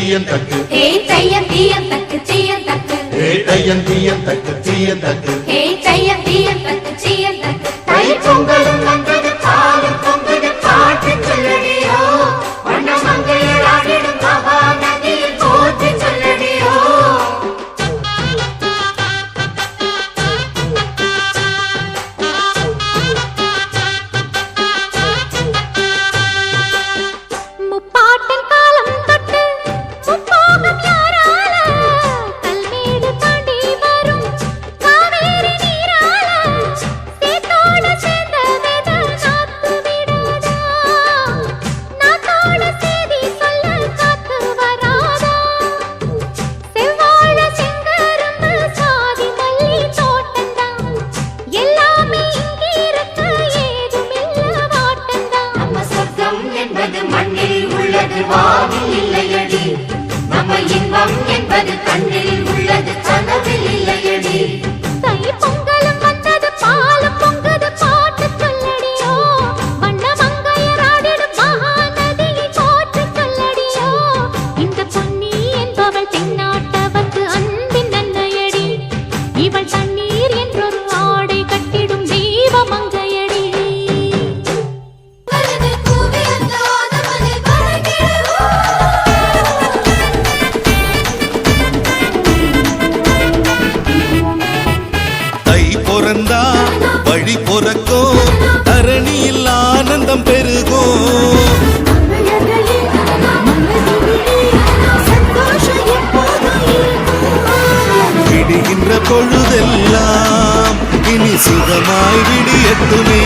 தீயந்தக்கு ஹே தீயந்தக்கு தீயந்தக்கு ஹே தீயந்தக்கு தீயந்தக்கு ஹே தீயந்தக்கு தீயந்தக்கு தை பொங்கலும் வந்தது பாலும் பொங்குது பாட்டு சொல்லடியோ வண்ணமங்கையர் ஆடிடும் மகா நதியில் போற்றி சொல்லடியோ முப்பாட்டன் காலம் தொட்டு முப்போகம் யாரால கல்மேடு தாண்டி வரும் காவேரி நீரால சேத்தோட சேர்ந்த வேத நாத்து விடாதா நாத்தோட சேதி சொல்ல காத்து வராதா செவ்வாழ செங்கரும்பு சாதி மல்லி தோட்டந்தான் எல்லாமே இங்கிருக்க ஏதுமில்ல வாட்டந்தான் நம்ம சொர்க்கம் என்பது மண்ணில் உள்ளது வானில் இல்லையடி நம்ம இன்பம் என்பது கண்ணில் உள்ளது கனவில் இல்லையடி தை பொங்கலும் வந்தது பாலும் பொங்குது பாட்டு சொல்லடியோ வண்ணமங்கையர் ஆடிடும் மகாநதியை போற்றி சொல்லடியோ இந்த பொன்னி என்பவள் தென்னாட்டவர்க்கு அன்பின் நன்மையடி இவள் தண்ணீர் என்றொரு ஆடை கட்டிடும் தெய்வ மங்கையடி தை பொறந்தா வழி பொறக்கும் தரணியில் ஆனந்தம் பெருகும் விடுகின்ற பொழுதெல்லாம் இனி சுகமாய் விடியட்டுமே